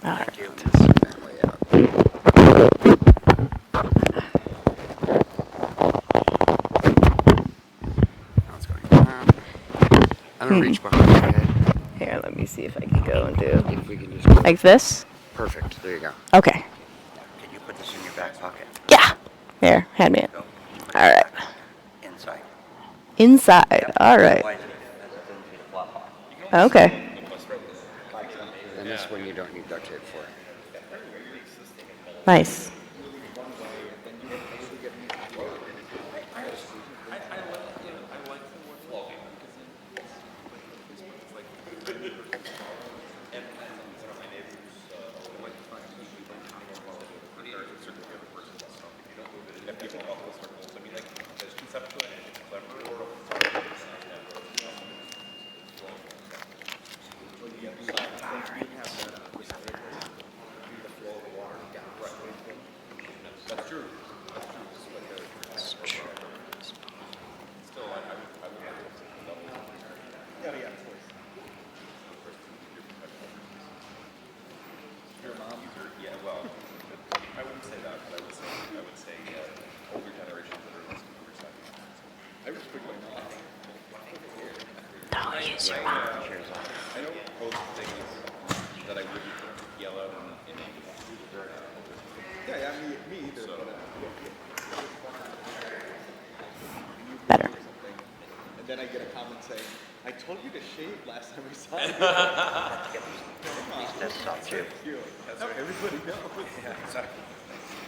All right. Thank you. That way out. Now it's going down. I'm gonna reach behind your head. Here, let me see if I can go and do If we can just go. like this. Perfect. There you go. Okay. Can you put this in your back pocket? Yeah. Here, hand me it. Go. Put it All in your right. back pocket. Inside. Inside. Yep. All right. Otherwise, it has a tendency to flop off. Okay. And this one you don't need duct tape for. Nice. Don't use your mouth. Better. And then I get a comment saying, I told you to shave last time we saw you. These tests off too. Everybody knows. Yeah, exactly.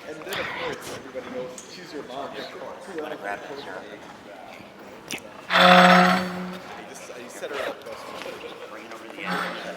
And then of course everybody knows she's your mom. Of course. I'm gonna grab this here. I set her up. Bring it over to the edge.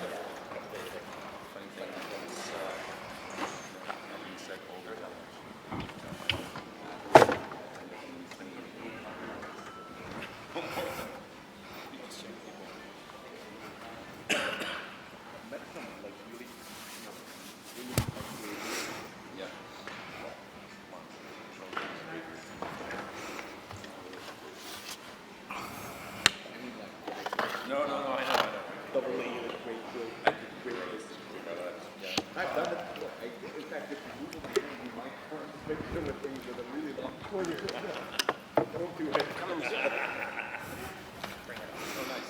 I've done it before. In fact, if you Google my name, you might find a picture with me with a really long pointer. Don't do it. Come inside. Bring it up. Oh, nice.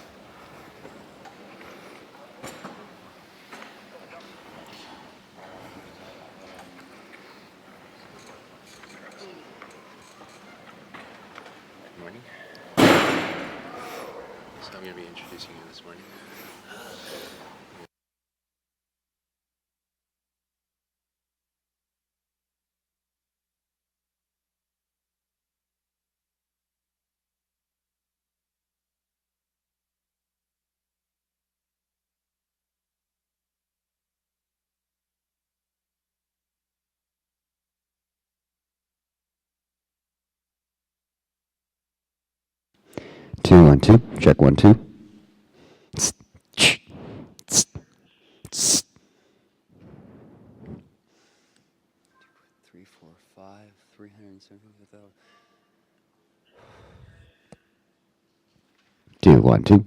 Good morning. So I'm going to be introducing you this morning. Two, 1, 2. Check 1, 2. 3, 4, 5, 375,000. 2, 1, 2.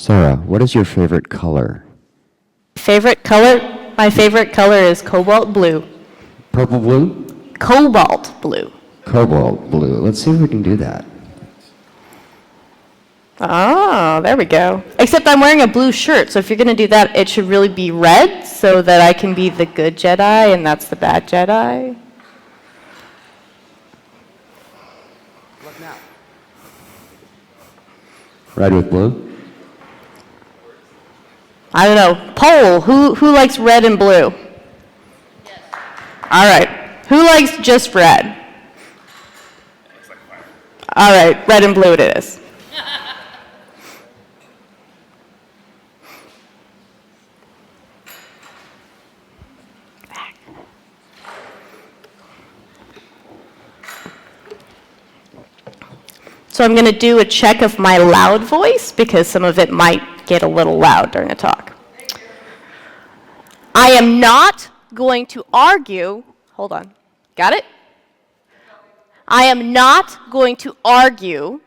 Sarah, what is your favorite color? Favorite color? My favorite color is cobalt blue. Purple blue? Cobalt blue. Cobalt blue. Let's see if we can do that. Oh, there we go. Except I'm wearing a blue shirt, so if you're going to do that, it should really be red so that I can be the good Jedi and that's the bad Jedi. Look now. Red with blue? I don't know. Poll, who likes red and blue? Yes. All right. Who likes just red? All right, red and blue it is. So I'm going to do a check of my loud voice because some of it might get a little loud during a talk. I am not going to argue. Hold on. Got it? I am not going to argue.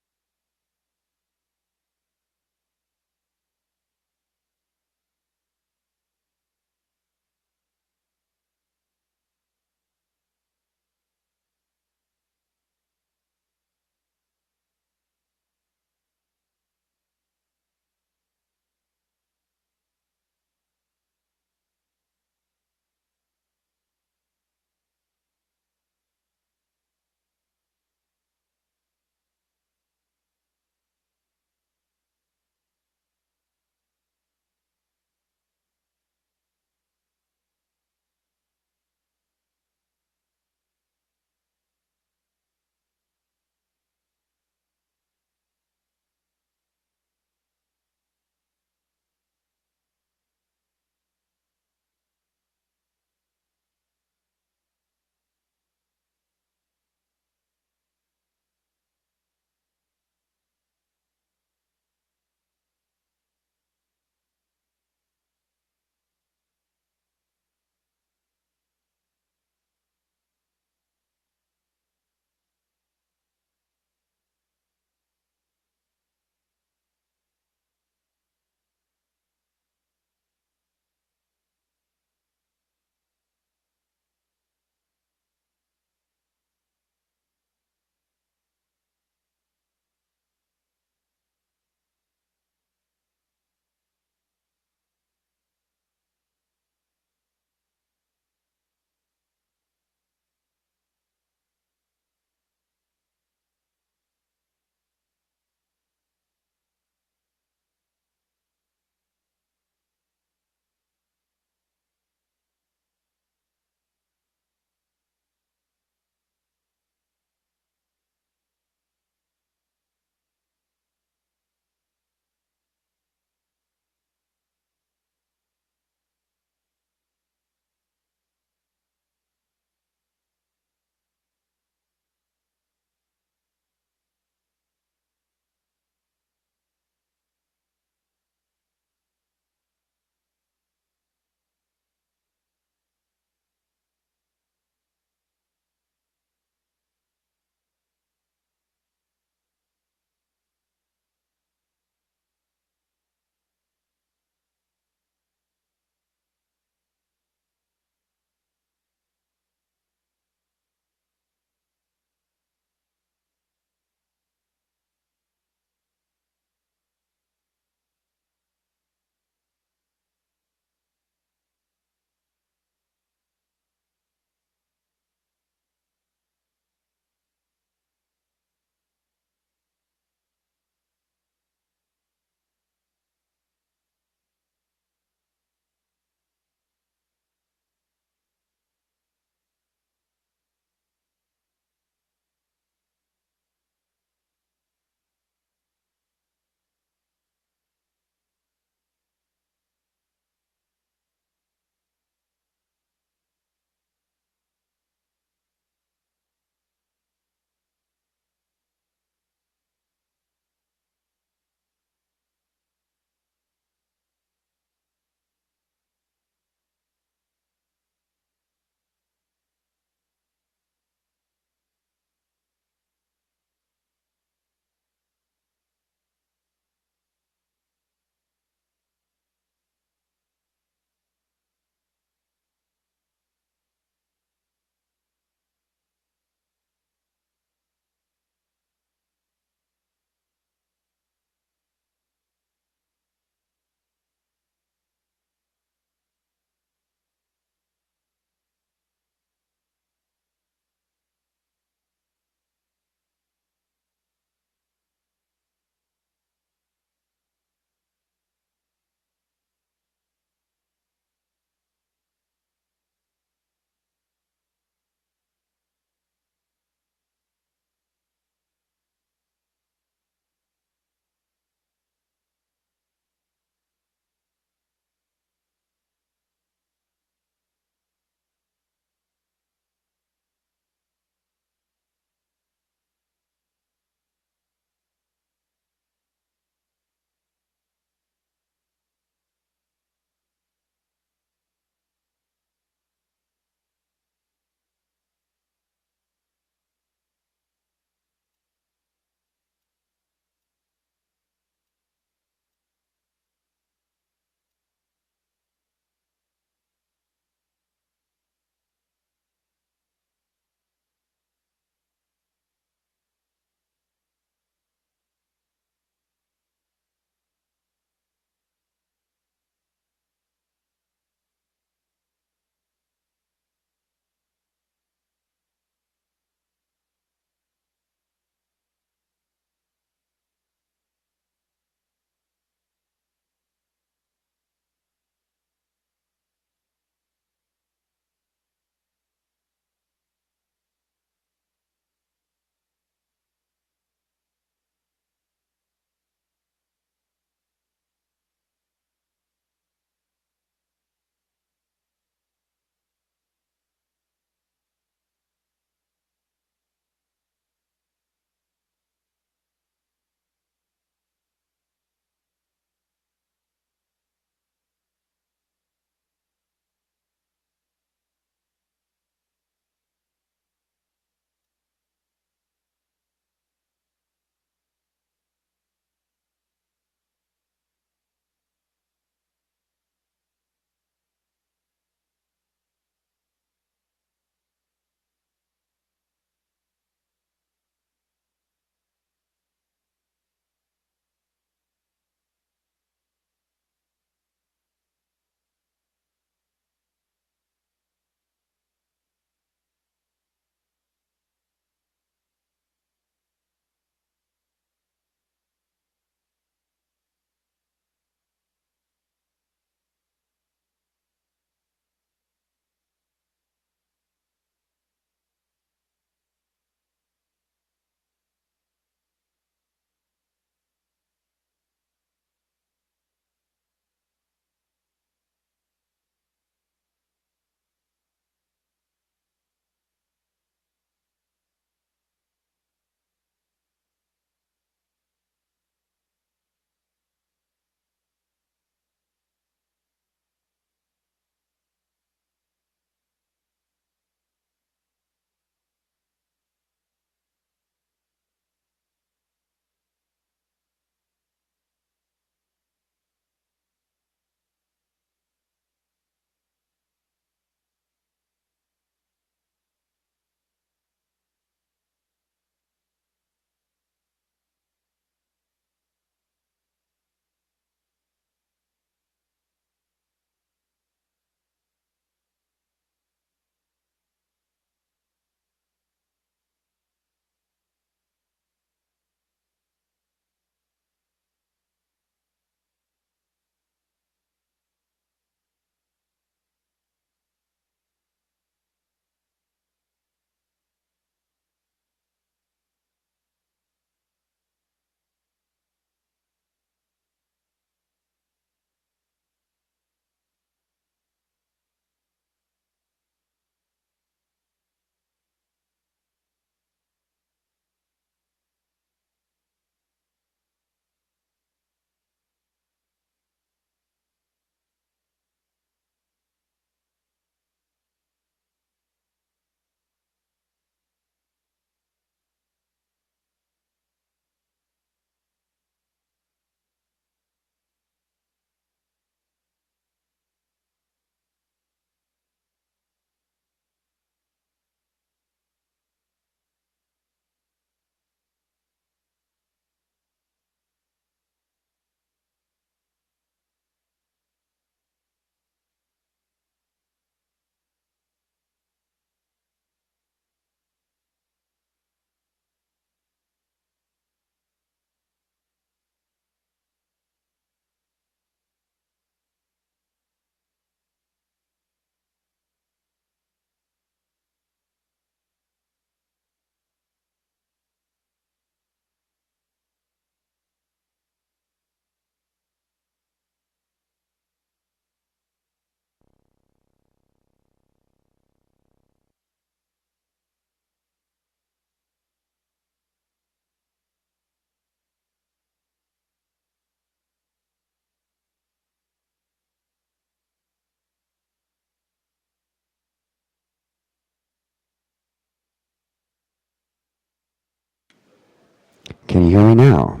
Can you hear me now?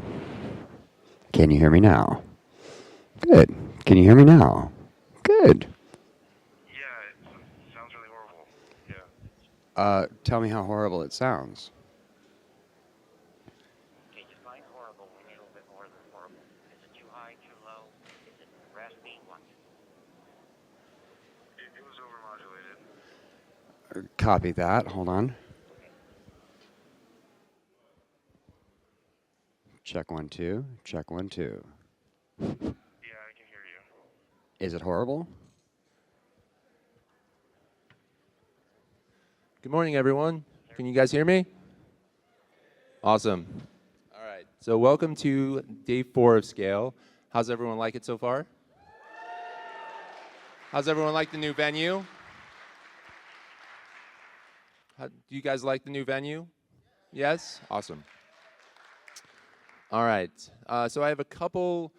Can you hear me now? Good. Can you hear me now? Good. Yeah, it sounds really horrible. Yeah. Tell me how horrible it sounds. Okay, define horrible. We need a little bit more than horrible. Is it too high, too low? Is it raspy? What? It was overmodulated. Copy that. Hold on. Check 1, 2. Check 1, 2. Yeah, I can hear you. Is it horrible? Good morning, everyone. Can you guys hear me? Awesome. All right. So welcome to day 4 of SCaLE. How's everyone like it so far? How's everyone like the new venue? Do you guys like the new venue? Yes? Awesome. All right. So I have a couple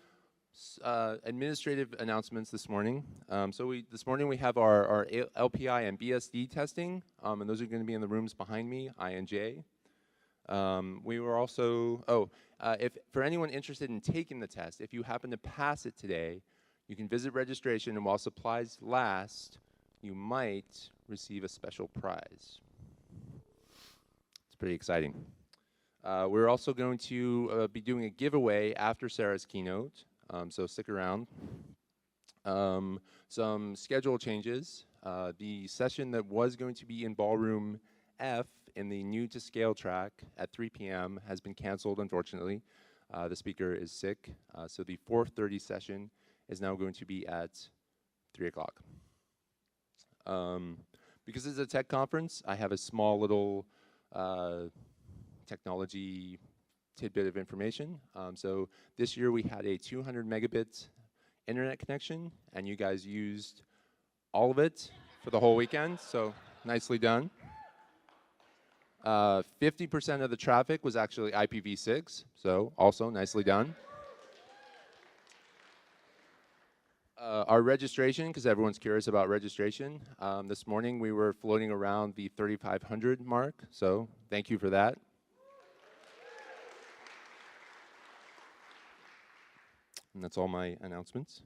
administrative announcements this morning. This morning we have our LPI and BSD testing, and those are going to be in the rooms behind me, I and J. We were also, if for anyone interested in taking the test, if you happen to pass it today, you can visit registration, and while supplies last, you might receive a special prize. It's pretty exciting. We're also going to be doing a giveaway after Sarah's keynote, so stick around. Some schedule changes. The session that was going to be in Ballroom F in the new to SCaLE track at 3 p.m. has been canceled, unfortunately. The speaker is sick, so the 4:30 session is now going to be at 3 o'clock. Because it's a tech conference, I have a small little technology tidbit of information. So this year we had a 200 megabit internet connection, and you guys used all of it for the whole weekend, so nicely done. 50% of the traffic was actually IPv6, so also nicely done. Our registration, because everyone's curious about registration, this morning we were floating around the 3,500 mark, so thank you for that. And that's all my announcements.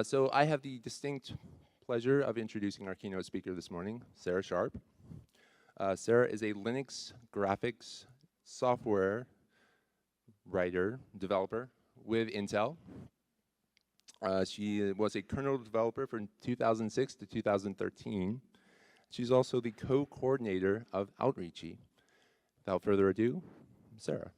So I have the distinct pleasure of introducing our keynote speaker this morning, Sarah Sharp. Sarah is a Linux graphics software writer, developer with Intel. She was a kernel developer from 2006 to 2013. She's also the co-coordinator of Outreachy. Without further ado, Sarah.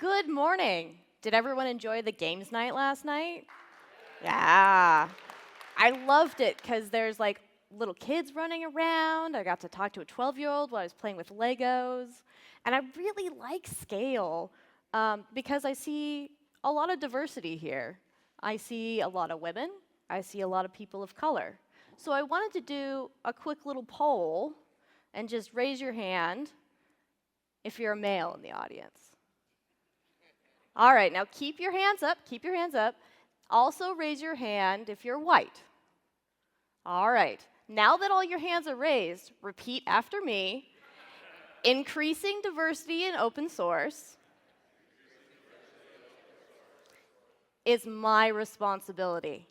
Good morning. Did everyone enjoy the games night last night? Yeah. I loved it because there's like little kids running around. I got to talk to a 12-year-old while I was playing with Legos. And I really like SCaLE because I see a lot of diversity here. I see a lot of women. I see a lot of people of color. So I wanted to do a quick little poll and just raise your hand if you're a male in the audience. All right, now keep your hands up, keep your hands up. Also raise your hand if you're white. All right, now that all your hands are raised, repeat after me. Increasing diversity in open source is my responsibility.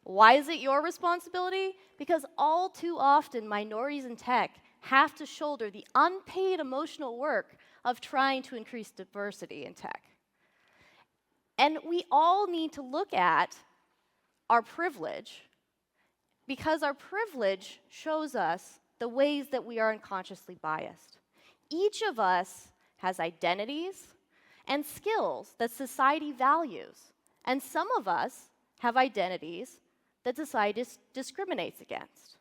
Why is it your responsibility? Because all too often minorities in tech have to shoulder the unpaid emotional work of trying to increase diversity in tech. And we all need to look at our privilege because our privilege shows us the ways that we are unconsciously biased. Each of us has identities and skills that society values, and some of us have identities that society discriminates against.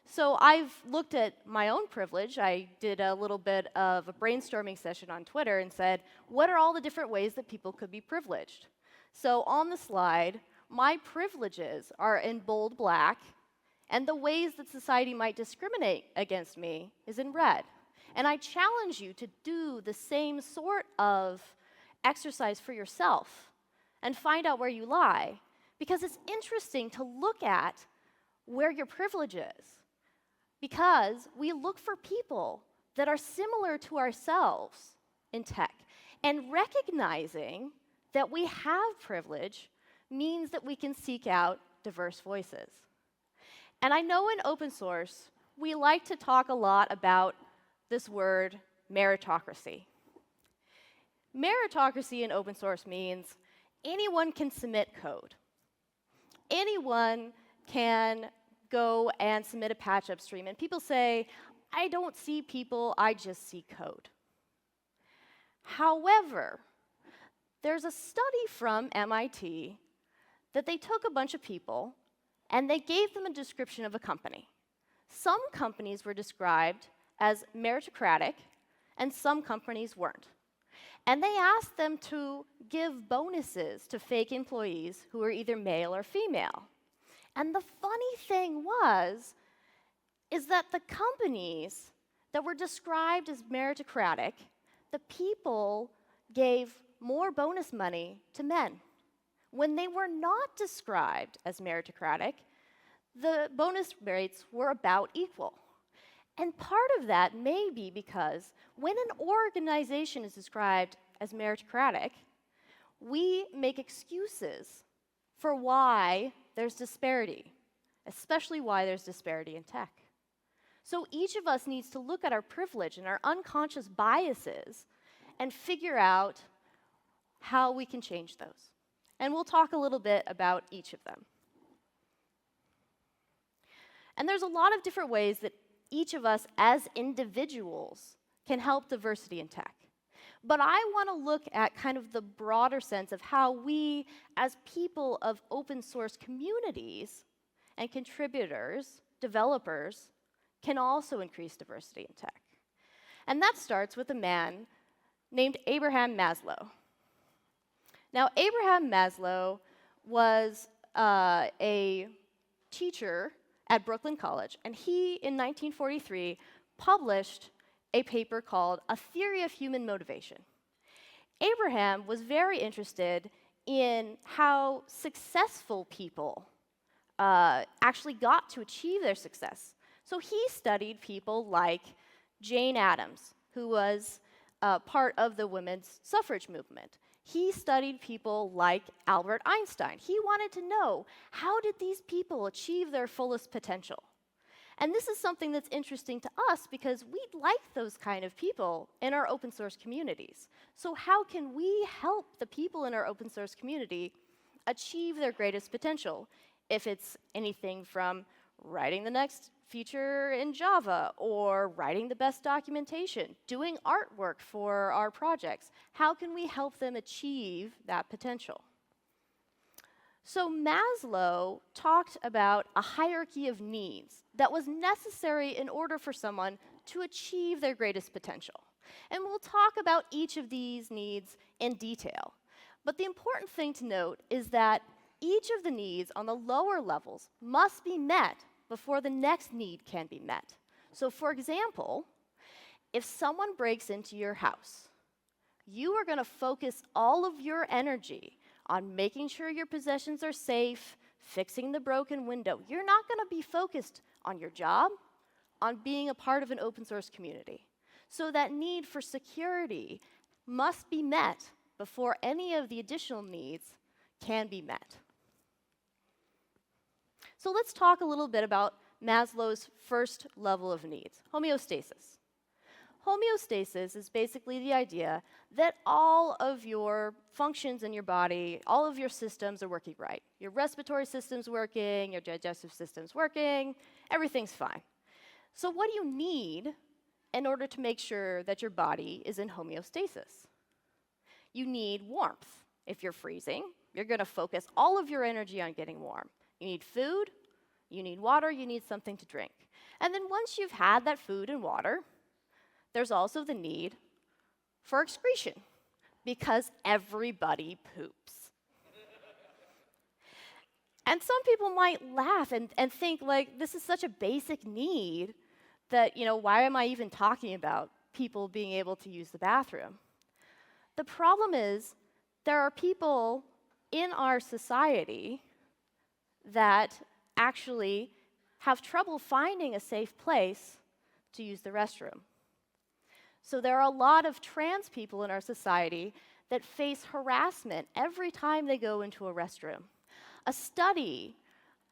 So I've looked at my own privilege. I did a little bit of a brainstorming session on Twitter and said, what are all the different ways that people could be privileged? So on the slide, my privileges are in bold black, and the ways that society might discriminate against me is in red. And I challenge you to do the same sort of exercise for yourself and find out where you lie, because it's interesting to look at where your privilege is, because we look for people that are similar to ourselves in tech. And recognizing that we have privilege means that we can seek out diverse voices. And I know in open source, we like to talk a lot about this word, meritocracy. Meritocracy in open source means anyone can submit code. Anyone can go and submit a patch upstream. And people say, I don't see people, I just see code. However, there's a study from MIT that they took a bunch of people and they gave them a description of a company. Some companies were described as meritocratic, and some companies weren't. And they asked them to give bonuses to fake employees who were either male or female. And the funny thing is that the companies that were described as meritocratic, the people gave more bonus money to men. When they were not described as meritocratic, the bonus rates were about equal. And part of that may be because when an organization is described as meritocratic, we make excuses for why there's disparity, especially why there's disparity in tech. So each of us needs to look at our privilege and our unconscious biases and figure out how we can change those. And we'll talk a little bit about each of them. And there's a lot of different ways that each of us as individuals can help diversity in tech. But I want to look at kind of the broader sense of how we, as people of open source communities and contributors, developers, can also increase diversity in tech. And that starts with a man named Abraham Maslow. Now, Abraham Maslow was a teacher at Brooklyn College, and he, in 1943, published a paper called A Theory of Human Motivation. Abraham was very interested in how successful people actually got to achieve their success. So he studied people like Jane Addams, who was part of the women's suffrage movement. He studied people like Albert Einstein. He wanted to know, how did these people achieve their fullest potential? And this is something that's interesting to us because we like those kind of people in our open source communities. So how can we help the people in our open source community achieve their greatest potential? If it's anything from writing the next feature in Java, or writing the best documentation, doing artwork for our projects. How can we help them achieve that potential? So Maslow talked about a hierarchy of needs that was necessary in order for someone to achieve their greatest potential. And we'll talk about each of these needs in detail. But the important thing to note is that each of the needs on the lower levels must be met before the next need can be met. So for example, if someone breaks into your house, you are going to focus all of your energy on making sure your possessions are safe, fixing the broken window. You're not going to be focused on your job, on being a part of an open source community. So that need for security must be met before any of the additional needs can be met. So let's talk a little bit about Maslow's first level of needs, homeostasis. Homeostasis is basically the idea that all of your functions in your body, all of your systems are working right. Your respiratory system's working, your digestive system's working, everything's fine. So what do you need in order to make sure that your body is in homeostasis? You need warmth. If you're freezing, you're going to focus all of your energy on getting warm. You need food, you need water, you need something to drink. And then once you've had that food and water, there's also the need for excretion, because everybody poops. And some people might laugh and think, like, this is such a basic need that, why am I even talking about people being able to use the bathroom? The problem is, there are people in our society that actually have trouble finding a safe place to use the restroom. So there are a lot of trans people in our society that face harassment every time they go into a restroom. A study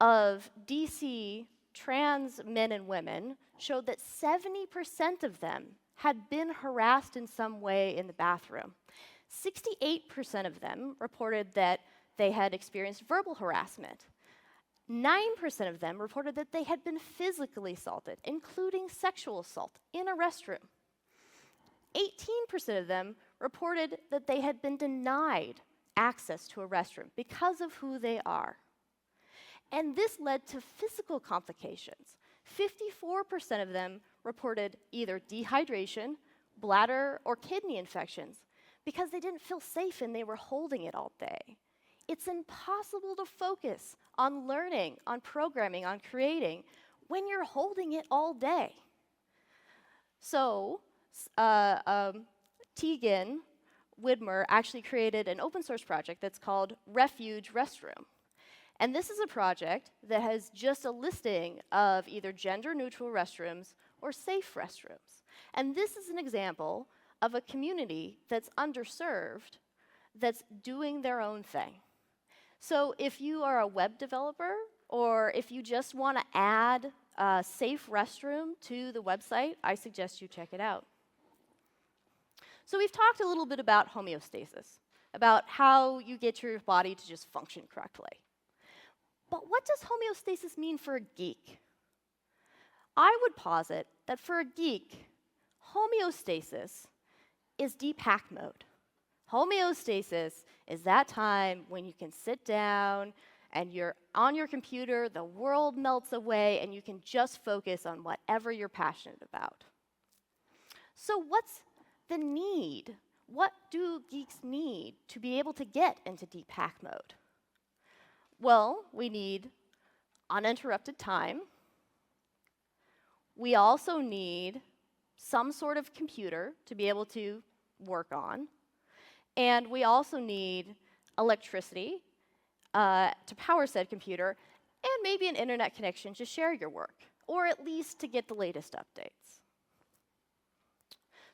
of DC trans men and women showed that 70% of them had been harassed in some way in the bathroom. 68% of them reported that they had experienced verbal harassment. 9% of them reported that they had been physically assaulted, including sexual assault, in a restroom. 18% of them reported that they had been denied access to a restroom because of who they are. And this led to physical complications. 54% of them reported either dehydration, bladder, or kidney infections because they didn't feel safe and they were holding it all day. It's impossible to focus on learning, on programming, on creating when you're holding it all day. So, Tegan Widmer actually created an open source project that's called Refuge Restroom. And this is a project that has just a listing of either gender-neutral restrooms or safe restrooms. And this is an example of a community that's underserved, that's doing their own thing. So if you are a web developer, or if you just want to add a safe restroom to the website, I suggest you check it out. So we've talked a little bit about homeostasis, about how you get your body to just function correctly. But what does homeostasis mean for a geek? I would posit that for a geek, homeostasis is deep hack mode. Homeostasis is that time when you can sit down and you're on your computer, the world melts away, and you can just focus on whatever you're passionate about. So what's the need? What do geeks need to be able to get into deep hack mode? Well, we need uninterrupted time. We also need some sort of computer to be able to work on. And we also need electricity to power said computer, and maybe an internet connection to share your work, or at least to get the latest updates.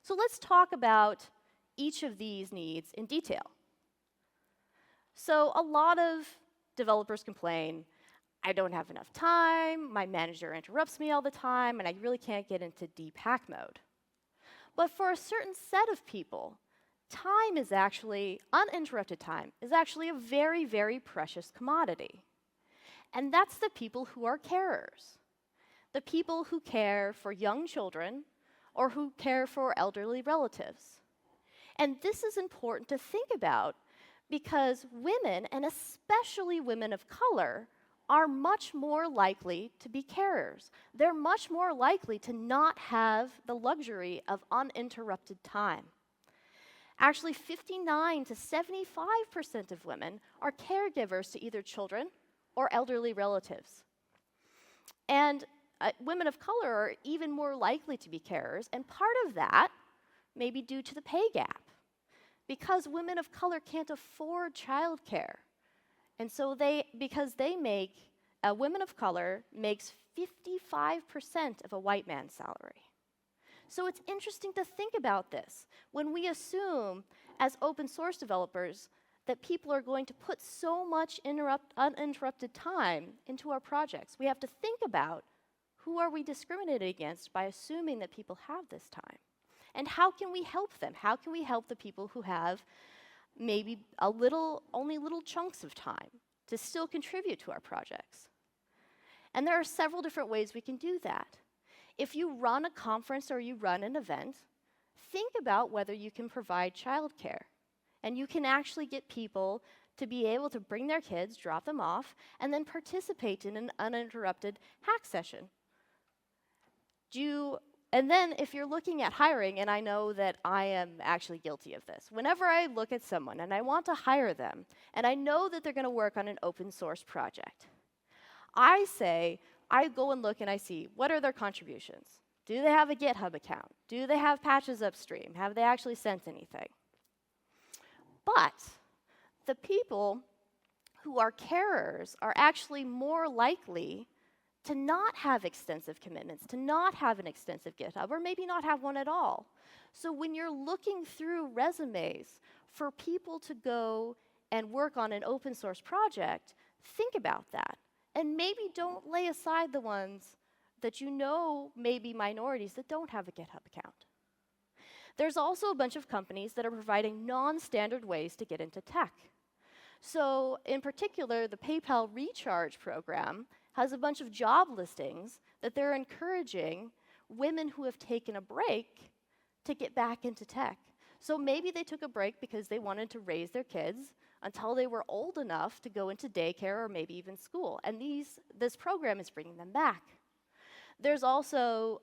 So let's talk about each of these needs in detail. So a lot of developers complain, I don't have enough time, my manager interrupts me all the time, and I really can't get into deep hack mode. But for a certain set of people, time is actually, uninterrupted time, is actually a very, very precious commodity. And that's the people who are carers. The people who care for young children or who care for elderly relatives. And this is important to think about because women, and especially women of color, are much more likely to be carers. They're much more likely to not have the luxury of uninterrupted time. Actually, 59 to 75% of women are caregivers to either children or elderly relatives. And women of color are even more likely to be carers, and part of that may be due to the pay gap, because women of color can't afford childcare. And so women of color makes 55% of a white man's salary. So it's interesting to think about this. When we assume, as open source developers, that people are going to put so much uninterrupted time into our projects, we have to think about who are we discriminating against by assuming that people have this time? And how can we help them? How can we help the people who have maybe only little chunks of time to still contribute to our projects? And there are several different ways we can do that. If you run a conference or you run an event, think about whether you can provide childcare. And you can actually get people to be able to bring their kids, drop them off, and then participate in an uninterrupted hack session. And then if you're looking at hiring, and I know that I am actually guilty of this, whenever I look at someone and I want to hire them, and I know that they're going to work on an open source project, I go and look and I see, what are their contributions? Do they have a GitHub account? Do they have patches upstream? Have they actually sent anything? But the people who are carers are actually more likely to not have extensive commitments, to not have an extensive GitHub, or maybe not have one at all. So when you're looking through resumes for people to go and work on an open source project, think about that. And maybe don't lay aside the ones that you know may be minorities that don't have a GitHub account. There's also a bunch of companies that are providing non-standard ways to get into tech. So in particular, the PayPal Recharge program has a bunch of job listings that they're encouraging women who have taken a break to get back into tech. So maybe they took a break because they wanted to raise their kids until they were old enough to go into daycare or maybe even school. And this program is bringing them back. There's also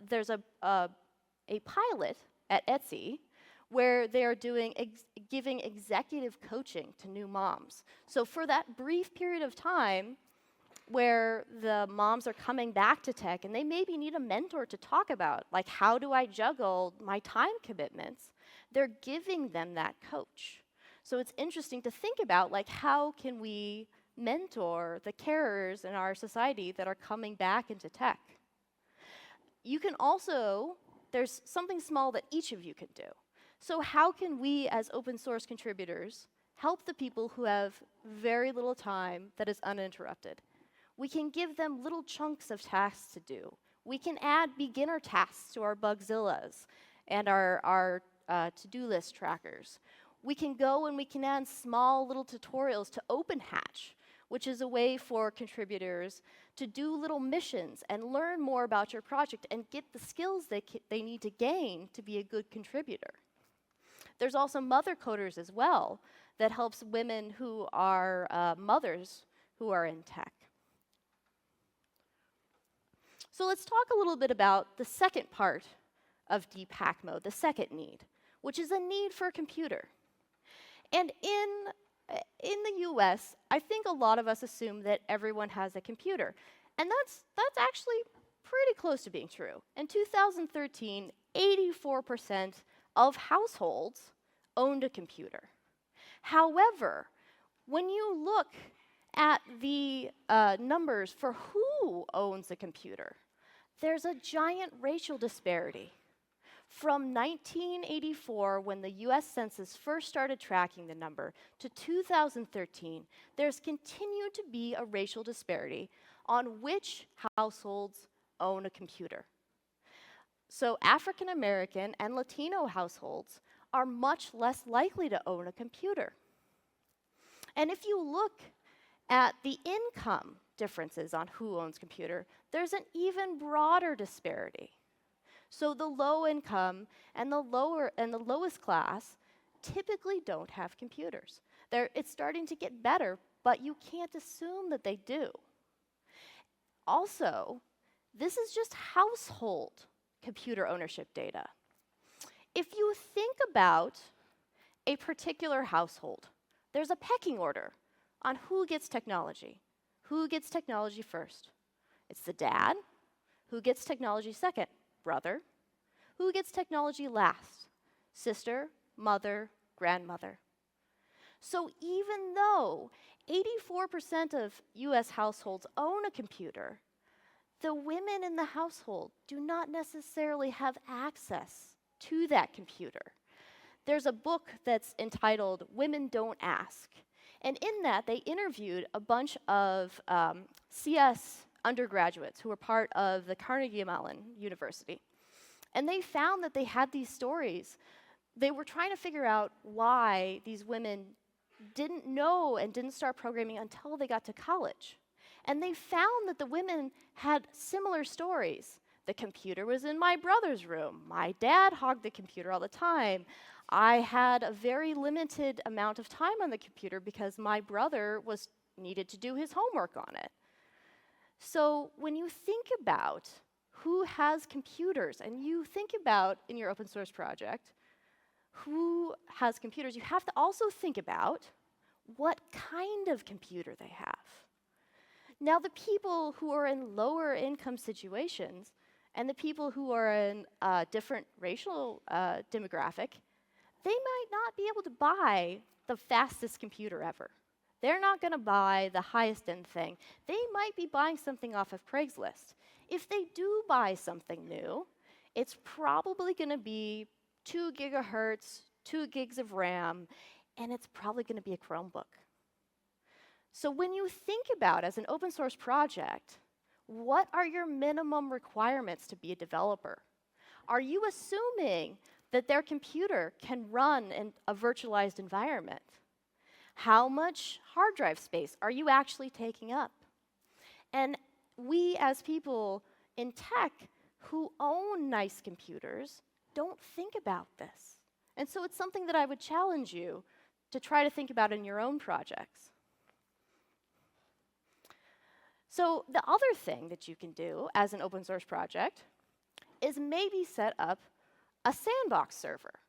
there's a pilot at Etsy where they are giving executive coaching to new moms. So for that brief period of time where the moms are coming back to tech and they maybe need a mentor to talk about, like, how do I juggle my time commitments, they're giving them that coach. So it's interesting to think about, like, how can we mentor the carers in our society that are coming back into tech? You can also, there's something small that each of you can do. So how can we as open source contributors help the people who have very little time that is uninterrupted? We can give them little chunks of tasks to do. We can add beginner tasks to our Bugzillas and our to-do list trackers. We can go and we can add small little tutorials to OpenHatch, which is a way for contributors to do little missions and learn more about your project and get the skills they need to gain to be a good contributor. There's also mother coders as well that helps women who are mothers who are in tech. So let's talk a little bit about the second part of deep hack mode, the second need, which is a need for a computer. And in the US, I think a lot of us assume that everyone has a computer. And that's actually pretty close to being true. In 2013, 84% of households owned a computer. However, when you look at the numbers for who owns a computer, there's a giant racial disparity. From 1984, when the US Census first started tracking the number, to 2013, there's continued to be a racial disparity on which households own a computer. So African American and Latino households are much less likely to own a computer. And if you look at the income differences on who owns computer, there's an even broader disparity. So the low income and the lowest class typically don't have computers. It's starting to get better, but you can't assume that they do. Also, this is just household computer ownership data. If you think about a particular household, there's a pecking order on who gets technology. Who gets technology first? It's the dad. Who gets technology second? Brother. Who gets technology last? Sister, mother, grandmother. So even though 84% of US households own a computer, the women in the household do not necessarily have access to that computer. There's a book that's entitled Women Don't Ask. And in that, they interviewed a bunch of CS undergraduates who were part of the Carnegie Mellon University. And they found that they had these stories. They were trying to figure out why these women didn't know and didn't start programming until they got to college. And they found that the women had similar stories. The computer was in my brother's room. My dad hogged the computer all the time. I had a very limited amount of time on the computer because my brother needed to do his homework on it. So when you think about who has computers, and you think about in your open source project who has computers, you have to also think about what kind of computer they have. Now, the people who are in lower income situations and the people who are in a different racial demographic, they might not be able to buy the fastest computer ever. They're not going to buy the highest end thing. They might be buying something off of Craigslist. If they do buy something new, it's probably going to be 2 gigahertz, 2 gigs of RAM, and it's probably going to be a Chromebook. So when you think about, as an open source project, what are your minimum requirements to be a developer? Are you assuming that their computer can run in a virtualized environment? How much hard drive space are you actually taking up? And we, as people in tech who own nice computers, don't think about this. And so it's something that I would challenge you to try to think about in your own projects. So the other thing that you can do as an open source project is maybe set up a sandbox server.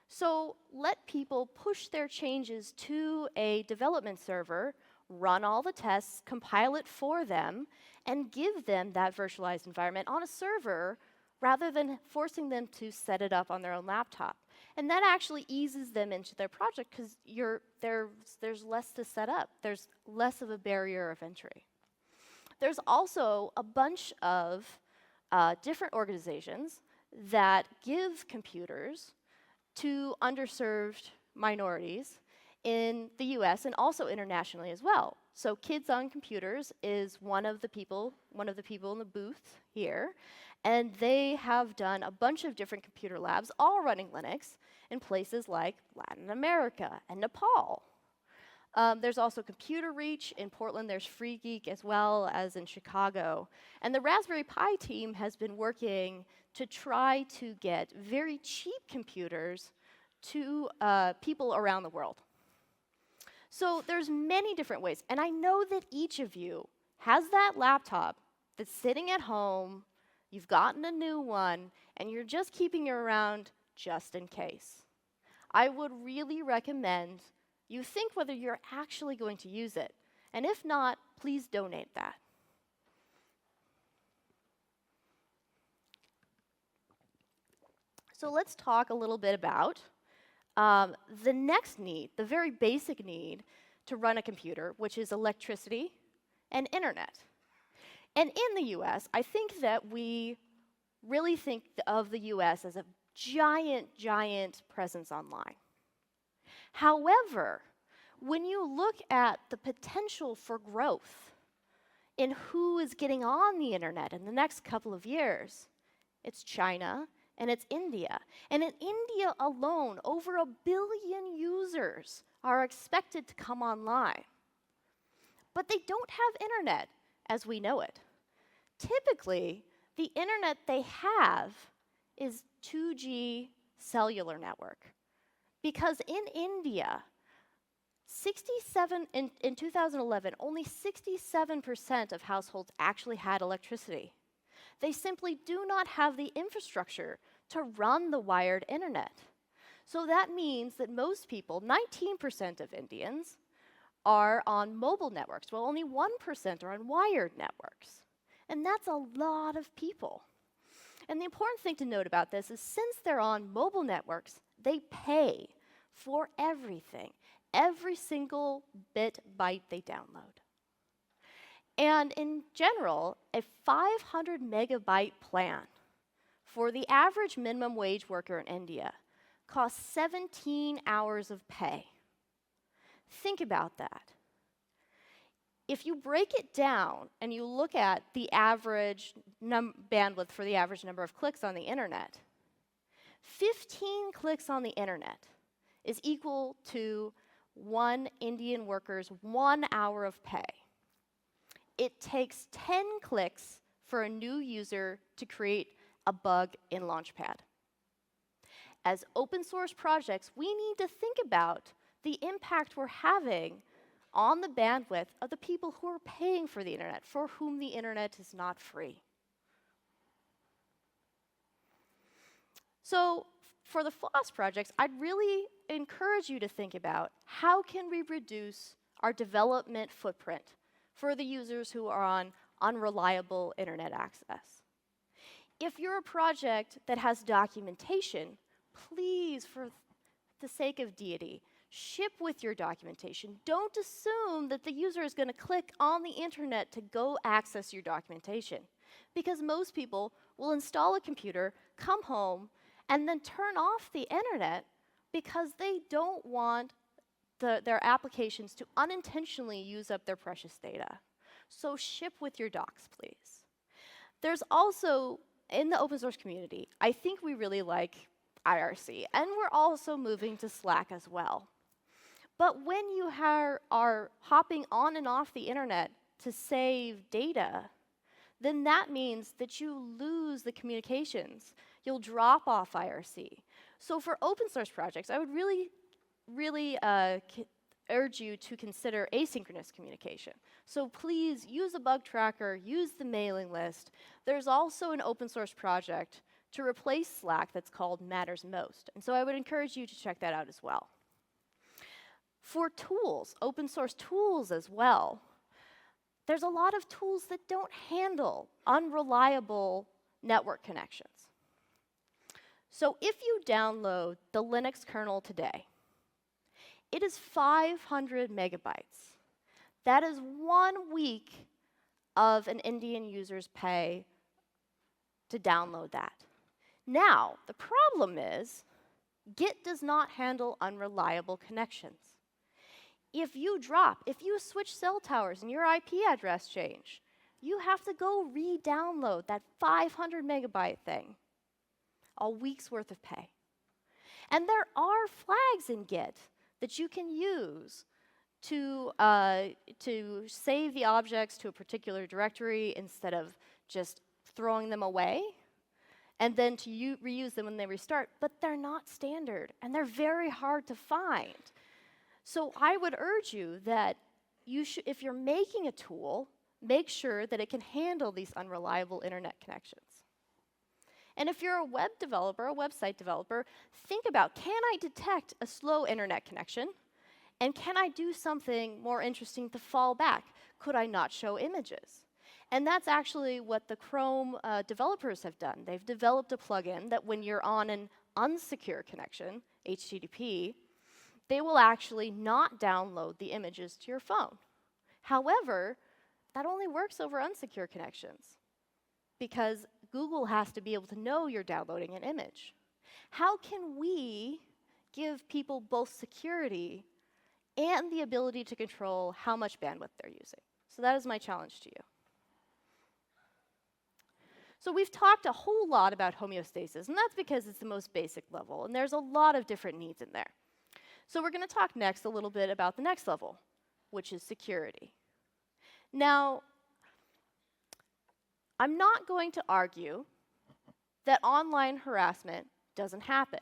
So let people push their changes to a development server, run all the tests, compile it for them, and give them that virtualized environment on a server rather than forcing them to set it up on their own laptop. And that actually eases them into their project because there's less to set up. There's less of a barrier of entry. There's also a bunch of different organizations that give computers to underserved minorities in the US and also internationally as well. So Kids on Computers is one of the people in the booth here, and they have done a bunch of different computer labs, all running Linux, in places like Latin America and Nepal. There's also Computer Reach in Portland. There's Free Geek as well as in Chicago. And the Raspberry Pi team has been working to try to get very cheap computers to people around the world. So there's many different ways. And I know that each of you has that laptop that's sitting at home, you've gotten a new one, and you're just keeping it around just in case. I would really recommend you think whether you're actually going to use it. And if not, please donate that. So let's talk a little bit about the next need, the very basic need to run a computer, which is electricity and internet. And in the US, I think that we really think of the US as a giant, giant presence online. However, when you look at the potential for growth in who is getting on the internet in the next couple of years, it's China and it's India. And in India alone, over 1 billion users are expected to come online. But they don't have internet as we know it. Typically, the internet they have is 2G cellular network. Because in India, in 2011, only 67% of households actually had electricity. They simply do not have the infrastructure to run the wired internet. So that means that most people, 19% of Indians, are on mobile networks, while only 1% are on wired networks. And that's a lot of people. And the important thing to note about this is since they're on mobile networks, they pay for everything, every single byte they download. And in general, a 500 megabyte plan for the average minimum wage worker in India costs 17 hours of pay. Think about that. If you break it down and you look at the average bandwidth for the average number of clicks on the internet, 15 clicks on the internet is equal to one Indian worker's 1 hour of pay. It takes 10 clicks for a new user to create a bug in Launchpad. As open source projects, we need to think about the impact we're having on the bandwidth of the people who are paying for the internet, for whom the internet is not free. So for the FLOSS projects, I'd really encourage you to think about how can we reduce our development footprint for the users who are on unreliable internet access. If you're a project that has documentation, please, for the sake of deity, Ship with your documentation. Don't assume that the user is going to click on the internet to go access your documentation, because most people will install a computer, come home, and then turn off the internet because they don't want their applications to unintentionally use up their precious data. So ship with your docs, please. There's also, in the open source community, I think we really like IRC, and we're also moving to Slack as well. But when you are hopping on and off the internet to save data, then that means that you lose the communications. You'll drop off IRC. So for open source projects, I would really urge you to consider asynchronous communication. So please use a bug tracker, use the mailing list. There's also an open source project to replace Slack that's called Matters Most. And so I would encourage you to check that out as well. For tools, open source tools as well, there's a lot of tools that don't handle unreliable network connections. So if you download the Linux kernel today, it is 500 megabytes. That is 1 week of an Indian user's pay to download that. Now, the problem is, Git does not handle unreliable connections. If you switch cell towers and your IP address change, you have to go re-download that 500 megabyte thing. A week's worth of pay. And there are flags in Git that you can use to save the objects to a particular directory instead of just throwing them away, and then to reuse them when they restart, but they're not standard, and they're very hard to find. So I would urge you that if you're making a tool, make sure that it can handle these unreliable internet connections. And if you're a web developer, a website developer, think about, can I detect a slow internet connection? And can I do something more interesting to fall back? Could I not show images? And that's actually what the Chrome developers have done. They've developed a plugin that when you're on an unsecure connection, HTTP, they will actually not download the images to your phone. However, that only works over unsecure connections, because Google has to be able to know you're downloading an image. How can we give people both security and the ability to control how much bandwidth they're using? So that is my challenge to you. So we've talked a whole lot about homeostasis, and that's because it's the most basic level, and there's a lot of different needs in there. So we're going to talk next a little bit about the next level, which is security. Now, I'm not going to argue that online harassment doesn't happen.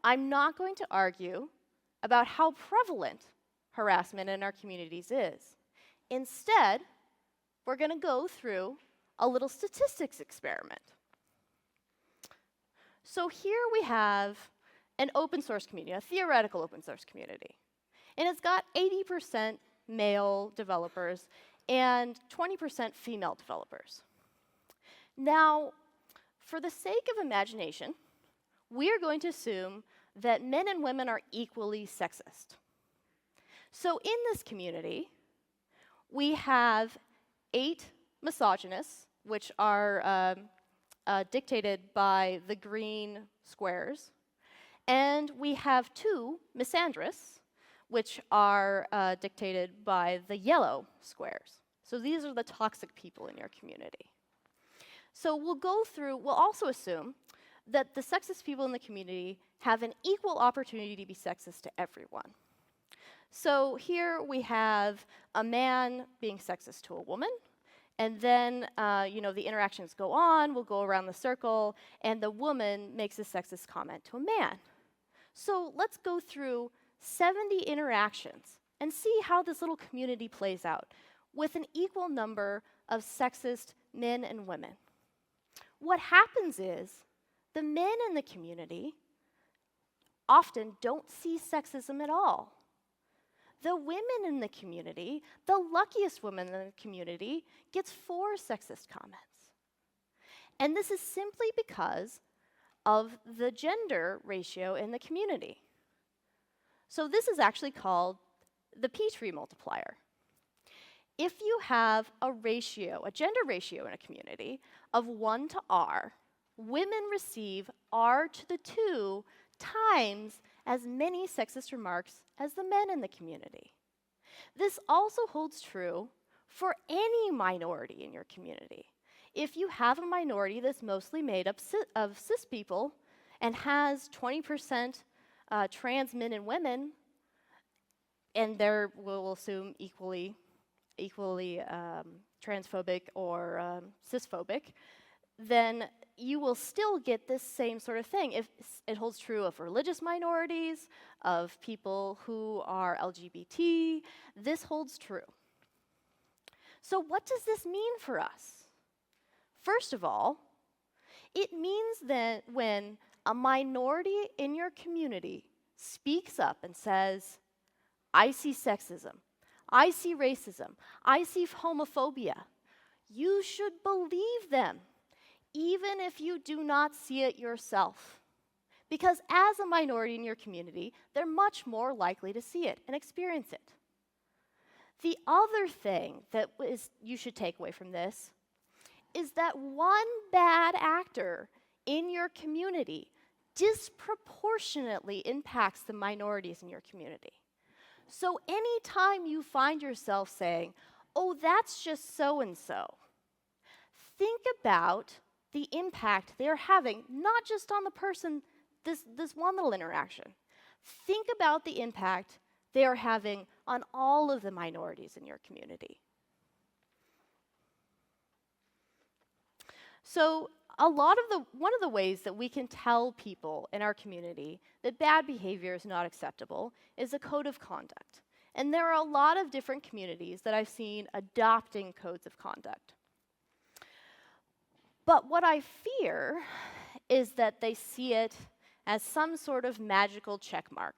I'm not going to argue about how prevalent harassment in our communities is. Instead, we're going to go through a little statistics experiment. So here we have an open source community, a theoretical open source community. And it's got 80% male developers and 20% female developers. Now, for the sake of imagination, we are going to assume that men and women are equally sexist. So in this community, we have 8 misogynists, which are dictated by the green squares, and we have 2 misandrists, which are dictated by the yellow squares. So these are the toxic people in your community. So we'll also assume that the sexist people in the community have an equal opportunity to be sexist to everyone. So here we have a man being sexist to a woman, and then the interactions go on, we'll go around the circle, and the woman makes a sexist comment to a man. So let's go through 70 interactions and see how this little community plays out with an equal number of sexist men and women. What happens is the men in the community often don't see sexism at all. The women in the community, the luckiest woman in the community, gets 4 sexist comments. And this is simply because of the gender ratio in the community. So this is actually called the Petrie multiplier. If you have a ratio, a gender ratio in a community of 1 to R, women receive R to the 2 times as many sexist remarks as the men in the community. This also holds true for any minority in your community. If you have a minority that's mostly made up of cis people and has 20% trans men and women, and they're, we'll assume, equally transphobic or cisphobic, then you will still get this same sort of thing. If it holds true of religious minorities, of people who are LGBT, this holds true. So what does this mean for us? First of all, it means that when a minority in your community speaks up and says, I see sexism, I see racism, I see homophobia, you should believe them, even if you do not see it yourself. Because as a minority in your community, they're much more likely to see it and experience it. The other thing that you should take away from this is that one bad actor in your community disproportionately impacts the minorities in your community. So anytime you find yourself saying, oh, that's just so-and-so, think about the impact they're having, not just on the person, this one little interaction. Think about the impact they are having on all of the minorities in your community. So one of the ways that we can tell people in our community that bad behavior is not acceptable is a code of conduct. And there are a lot of different communities that I've seen adopting codes of conduct. But what I fear is that they see it as some sort of magical check mark.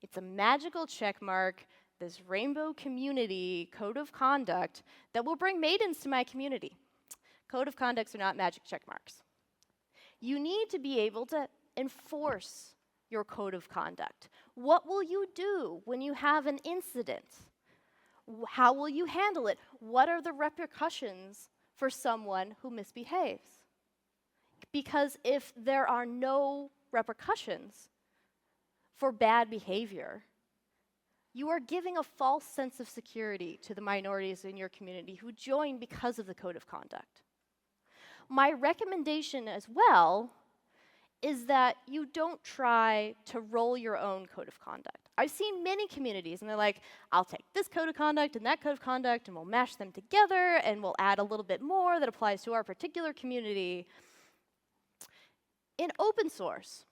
It's a magical check mark, this rainbow community code of conduct that will bring maidens to my community. Code of conducts are not magic check marks. You need to be able to enforce your code of conduct. What will you do when you have an incident? How will you handle it? What are the repercussions for someone who misbehaves? Because if there are no repercussions for bad behavior, you are giving a false sense of security to the minorities in your community who join because of the code of conduct. My recommendation as well is that you don't try to roll your own code of conduct. I've seen many communities, and they're like, I'll take this code of conduct and that code of conduct, and we'll mash them together, and we'll add a little bit more that applies to our particular community. In open source,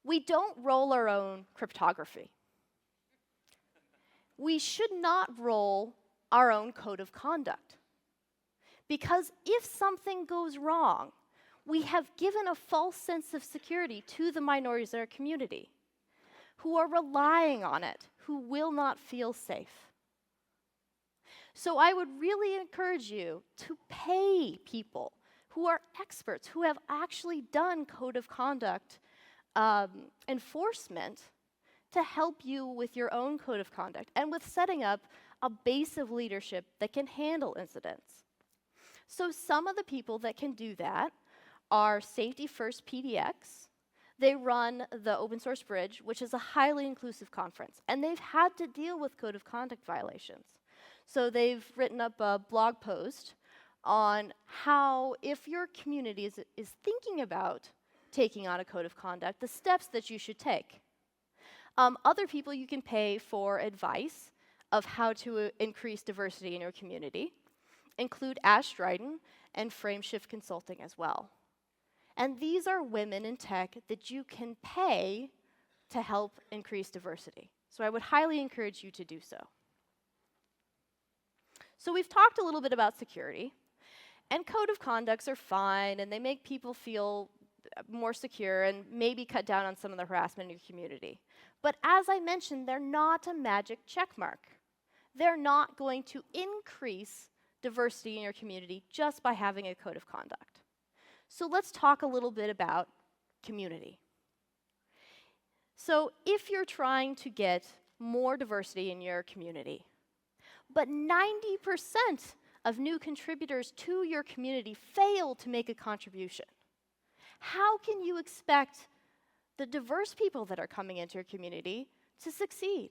we don't roll our own cryptography. We should not roll our own code of conduct. Because if something goes wrong, we have given a false sense of security to the minorities in our community who are relying on it, who will not feel safe. So I would really encourage you to pay people who are experts, who have actually done code of conduct enforcement to help you with your own code of conduct and with setting up a base of leadership that can handle incidents. So some of the people that can do that are Safety First PDX. They run the Open Source Bridge, which is a highly inclusive conference, and they've had to deal with code of conduct violations. So they've written up a blog post on how, if your community is thinking about taking on a code of conduct, the steps that you should take. Other people you can pay for advice of how to increase diversity in your community include Ash Dryden and Frameshift Consulting as well. And these are women in tech that you can pay to help increase diversity. So I would highly encourage you to do so. So we've talked a little bit about security, and code of conducts are fine, and they make people feel more secure and maybe cut down on some of the harassment in your community. But as I mentioned, they're not a magic check mark. They're not going to increase diversity in your community just by having a code of conduct. So let's talk a little bit about community. So if you're trying to get more diversity in your community, but 90% of new contributors to your community fail to make a contribution, how can you expect the diverse people that are coming into your community to succeed?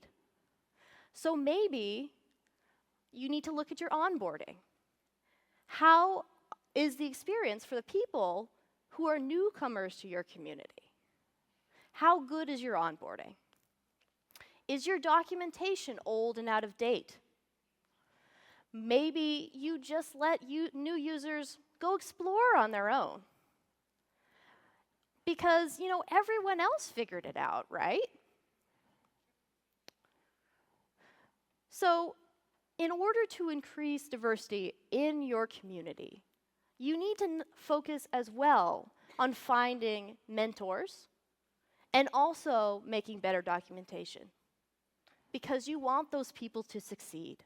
So maybe you need to look at your onboarding. How is the experience for the people who are newcomers to your community? How good is your onboarding? Is your documentation old and out of date? Maybe you just let new users go explore on their own. Because, everyone else figured it out, right? So, in order to increase diversity in your community, you need to focus as well on finding mentors and also making better documentation, because you want those people to succeed.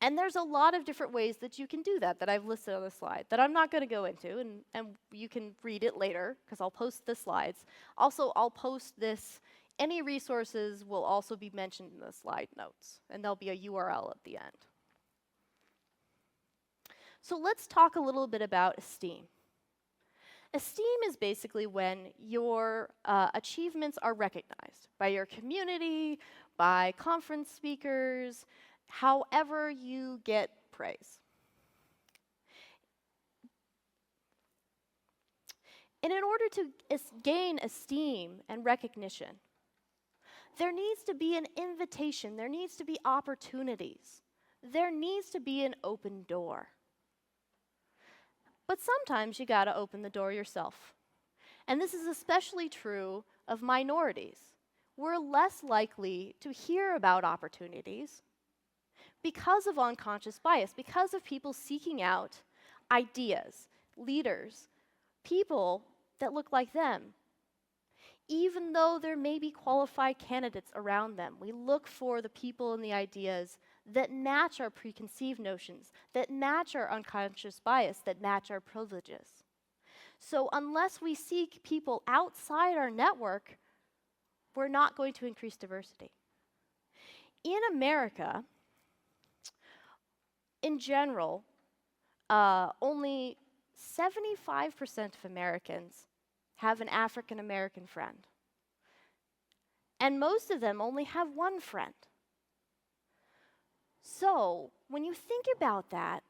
And there's a lot of different ways that you can do that I've listed on the slide that I'm not going to go into, and you can read it later because I'll post the slides. Also, I'll post this. Any resources will also be mentioned in the slide notes, and there'll be a URL at the end. So let's talk a little bit about esteem. Esteem is basically when your achievements are recognized by your community, by conference speakers, however you get praise. And in order to gain esteem and recognition, there needs to be an invitation, there needs to be opportunities, there needs to be an open door. But sometimes you gotta open the door yourself. And this is especially true of minorities. We're less likely to hear about opportunities because of unconscious bias, because of people seeking out ideas, leaders, people that look like them. Even though there may be qualified candidates around them, we look for the people and the ideas that match our preconceived notions, that match our unconscious bias, that match our privileges. So unless we seek people outside our network, we're not going to increase diversity. In America, in general, only 75% of Americans have an African American friend. And most of them only have one friend. So, when you think about that,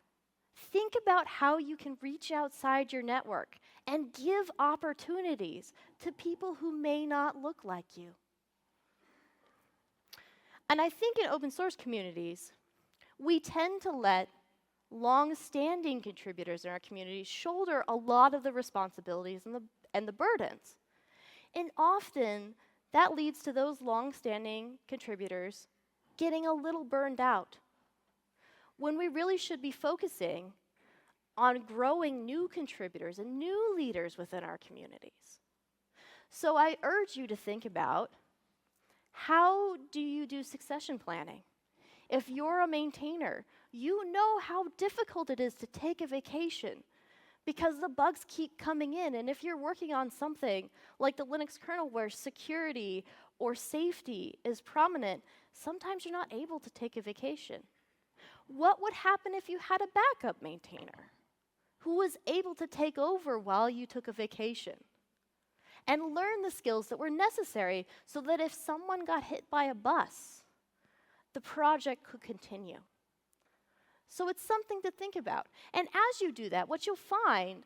think about how you can reach outside your network and give opportunities to people who may not look like you. And I think in open source communities, we tend to let long-standing contributors in our community shoulder a lot of the responsibilities and the burdens. And often, that leads to those long-standing contributors getting a little burned out, when we really should be focusing on growing new contributors and new leaders within our communities. So I urge you to think about, how do you do succession planning? If you're a maintainer, you know how difficult it is to take a vacation because the bugs keep coming in. And if you're working on something like the Linux kernel where security or safety is prominent, sometimes you're not able to take a vacation. What would happen if you had a backup maintainer who was able to take over while you took a vacation and learn the skills that were necessary so that if someone got hit by a bus, the project could continue? So it's something to think about. And as you do that, what you'll find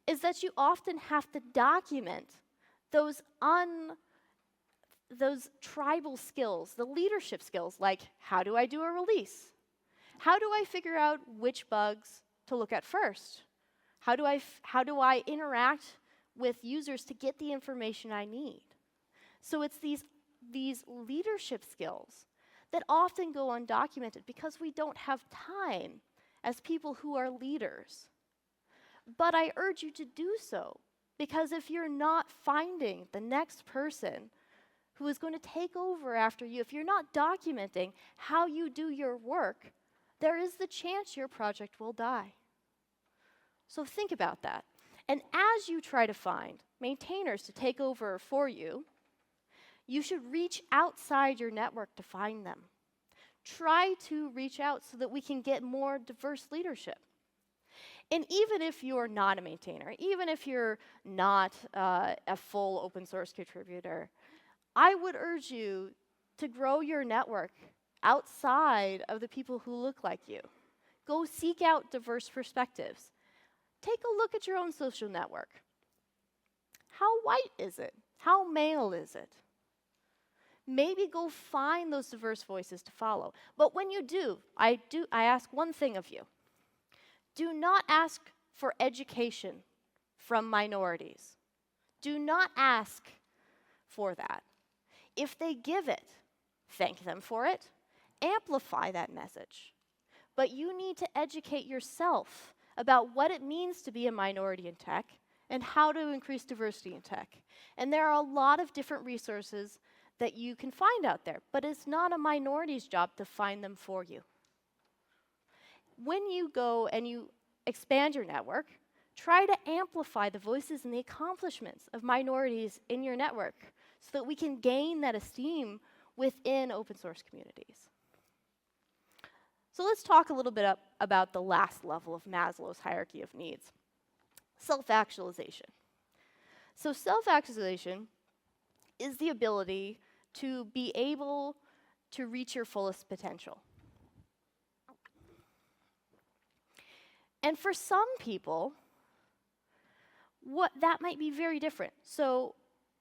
is that you often have to document those tribal skills, the leadership skills, like how do I do a release? How do I figure out which bugs to look at first? How do I interact with users to get the information I need? So it's these leadership skills that often go undocumented because we don't have time as people who are leaders. But I urge you to do so, because if you're not finding the next person who is going to take over after you, if you're not documenting how you do your work, there is the chance your project will die. So think about that. And as you try to find maintainers to take over for you, You should reach outside your network to find them. Try to reach out so that we can get more diverse leadership. And even if you're not a maintainer, even if you're not a full open source contributor, I would urge you to grow your network outside of the people who look like you. Go seek out diverse perspectives. Take a look at your own social network. How white is it? How male is it? Maybe go find those diverse voices to follow. But when you do, I ask one thing of you. Do not ask for education from minorities. Do not ask for that. If they give it, thank them for it, amplify that message. But you need to educate yourself about what it means to be a minority in tech and how to increase diversity in tech. And there are a lot of different resources that you can find out there, but it's not a minority's job to find them for you. When you go and you expand your network, try to amplify the voices and the accomplishments of minorities in your network so that we can gain that esteem within open source communities. So let's talk a little bit about the last level of Maslow's hierarchy of needs, self-actualization. So self-actualization is the ability to be able to reach your fullest potential. And for some people, that might be very different. So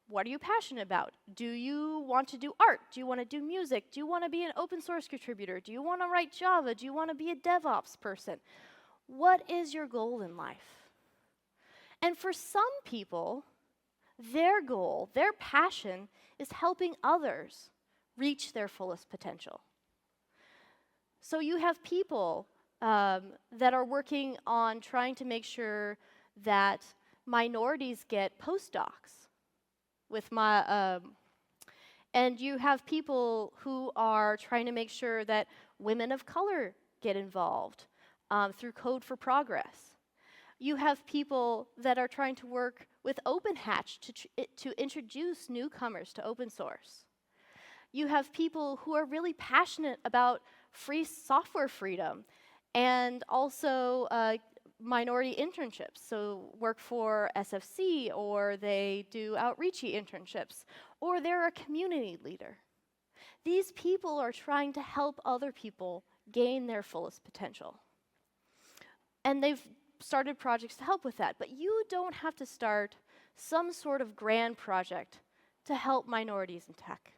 what are you passionate about? Do you want to do art? Do you want to do music? Do you want to be an open source contributor? Do you want to write Java? Do you want to be a DevOps person? What is your goal in life? And for some people, their goal, their passion, is helping others reach their fullest potential. So you have people that are working on trying to make sure that minorities get postdocs and you have people who are trying to make sure that women of color get involved through Code for Progress. You have people that are trying to work with Open Hatch to introduce newcomers to open source. You have people who are really passionate about free software freedom and also minority internships, so work for SFC, or they do outreachy internships, or they're a community leader. These people are trying to help other people gain their fullest potential. And they've started projects to help with that, but you don't have to start some sort of grand project to help minorities in tech.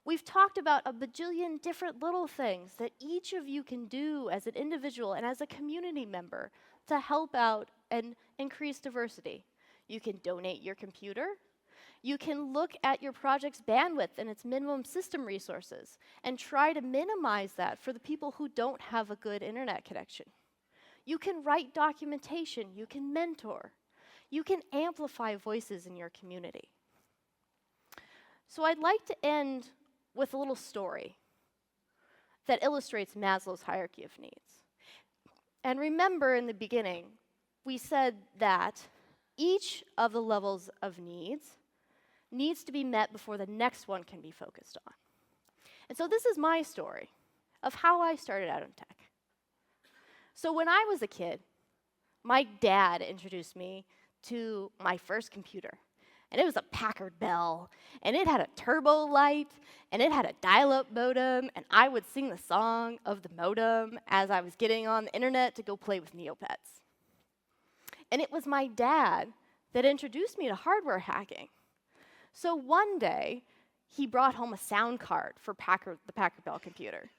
We've talked about a bajillion different little things that each of you can do as an individual and as a community member to help out and increase diversity. You can donate your computer. You can look at your project's bandwidth and its minimum system resources and try to minimize that for the people who don't have a good internet connection. You can write documentation. You can mentor. You can amplify voices in your community. So I'd like to end with a little story that illustrates Maslow's hierarchy of needs. And remember, in the beginning, we said that each of the levels of needs to be met before the next one can be focused on. And so this is my story of how I started out in tech. So when I was a kid, my dad introduced me to my first computer. And it was a Packard Bell, and it had a turbo light, and it had a dial-up modem, and I would sing the song of the modem as I was getting on the internet to go play with Neopets. And it was my dad that introduced me to hardware hacking. So one day, he brought home a sound card for the Packard Bell computer.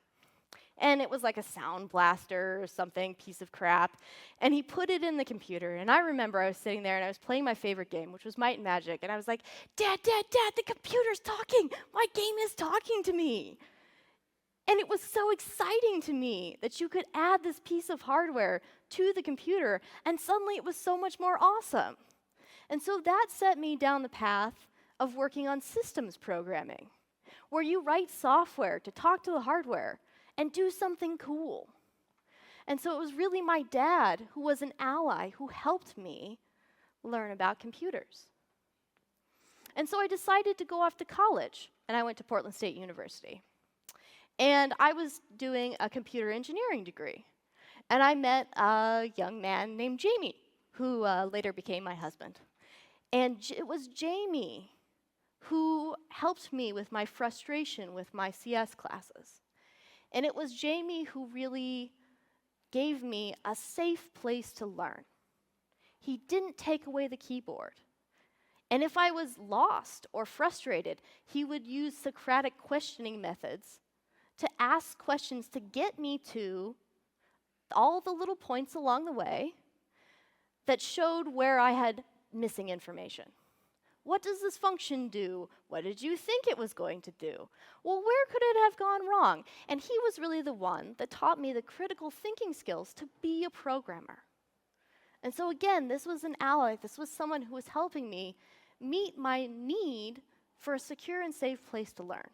And it was like a sound blaster or something, piece of crap. And he put it in the computer. And I remember I was sitting there and I was playing my favorite game, which was Might and Magic. And I was like, Dad, the computer's talking. My game is talking to me. And it was so exciting to me that you could add this piece of hardware to the computer. And suddenly it was so much more awesome. And so that set me down the path of working on systems programming, where you write software to talk to the hardware and do something cool. And so it was really my dad who was an ally who helped me learn about computers. And so I decided to go off to college, and I went to Portland State University. And I was doing a computer engineering degree. And I met a young man named Jamie, who later became my husband. And it was Jamie who helped me with my frustration with my CS classes. And it was Jamie who really gave me a safe place to learn. He didn't take away the keyboard. And if I was lost or frustrated, he would use Socratic questioning methods to ask questions to get me to all the little points along the way that showed where I had missing information. What does this function do? What did you think it was going to do? Well, where could it have gone wrong? And he was really the one that taught me the critical thinking skills to be a programmer. And so again, this was an ally. This was someone who was helping me meet my need for a secure and safe place to learn.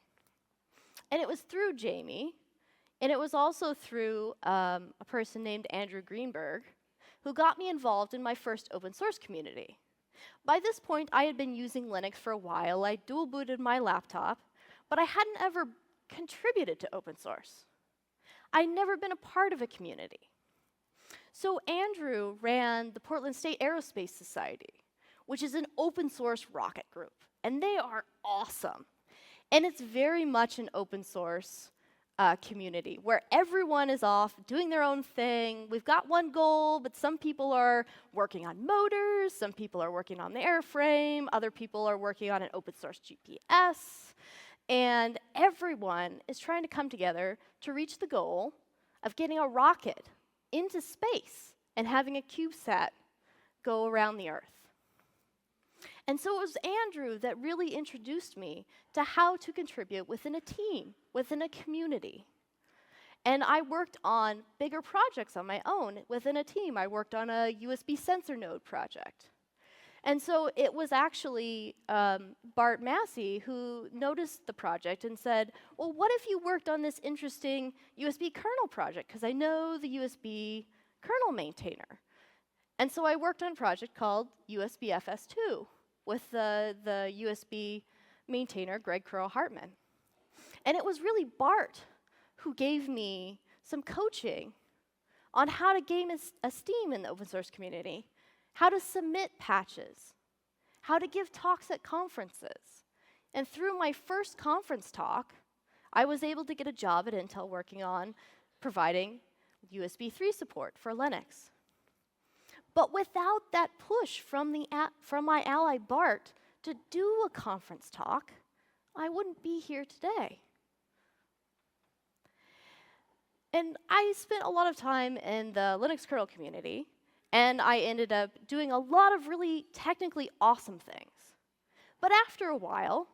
And it was through Jamie, and it was also through a person named Andrew Greenberg, who got me involved in my first open source community. By this point, I had been using Linux for a while. I dual booted my laptop, but I hadn't ever contributed to open source. I'd never been a part of a community. So Andrew ran the Portland State Aerospace Society, which is an open source rocket group, and they are awesome. And it's very much an open source community where everyone is off doing their own thing. We've got one goal, but some people are working on motors, some people are working on the airframe, other people are working on an open source GPS, and everyone is trying to come together to reach the goal of getting a rocket into space and having a CubeSat go around the Earth. And so it was Andrew that really introduced me to how to contribute within a team, within a community. And I worked on bigger projects on my own within a team. I worked on a USB sensor node project. And so it was actually Bart Massey who noticed the project and said, well, what if you worked on this interesting USB kernel project? Because I know the USB kernel maintainer. And so I worked on a project called USB FS2 with the USB maintainer, Greg Curl-Hartman. And it was really Bart who gave me some coaching on how to gain esteem in the open source community, how to submit patches, how to give talks at conferences. And through my first conference talk, I was able to get a job at Intel working on providing USB 3 support for Linux. But without that push from my ally Bart to do a conference talk, I wouldn't be here today. And I spent a lot of time in the Linux kernel community, and I ended up doing a lot of really technically awesome things. But after a while,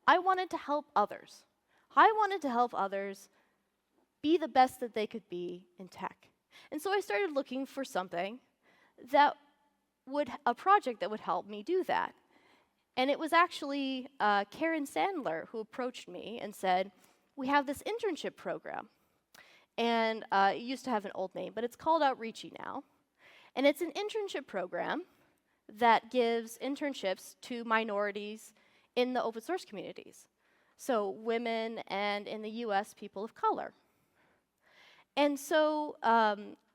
I wanted to help others. I wanted to help others be the best that they could be in tech. And so I started looking for something a project that would help me do that. And it was actually Karen Sandler who approached me and said, we have this internship program. And it used to have an old name, but it's called Outreachy now. And it's an internship program that gives internships to minorities in the open source communities. So women, and in the US, people of color. And so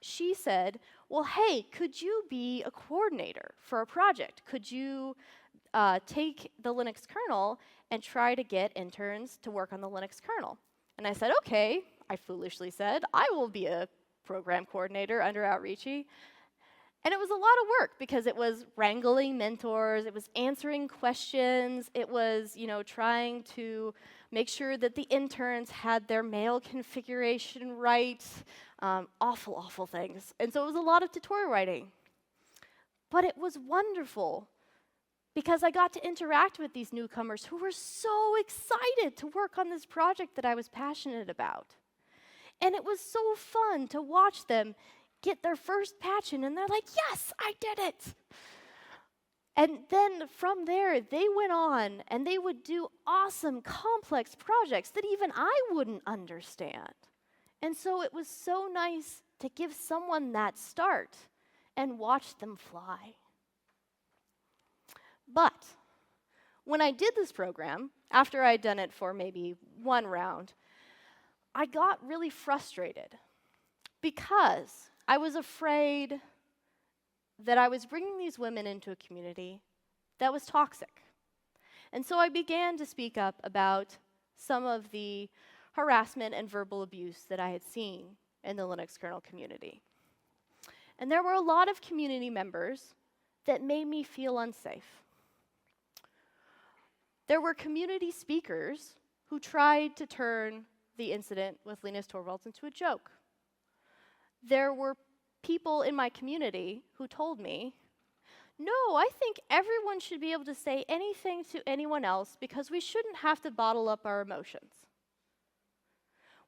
she said, well, hey, could you be a coordinator for a project? Could you take the Linux kernel and try to get interns to work on the Linux kernel? And I said, okay, I foolishly said, I will be a program coordinator under Outreachy. And it was a lot of work because it was wrangling mentors, it was answering questions, it was, trying to make sure that the interns had their mail configuration right, awful, awful things. And so it was a lot of tutorial writing. But it was wonderful because I got to interact with these newcomers who were so excited to work on this project that I was passionate about. And it was so fun to watch them get their first patch in, and they're like, yes, I did it. And then from there, they went on, and they would do awesome, complex projects that even I wouldn't understand. And so it was so nice to give someone that start and watch them fly. But when I did this program, after I'd done it for maybe one round, I got really frustrated because I was afraid that I was bringing these women into a community that was toxic. And so I began to speak up about some of the harassment and verbal abuse that I had seen in the Linux kernel community. And there were a lot of community members that made me feel unsafe. There were community speakers who tried to turn the incident with Linus Torvalds into a joke. There were people in my community who told me, no, I think everyone should be able to say anything to anyone else because we shouldn't have to bottle up our emotions.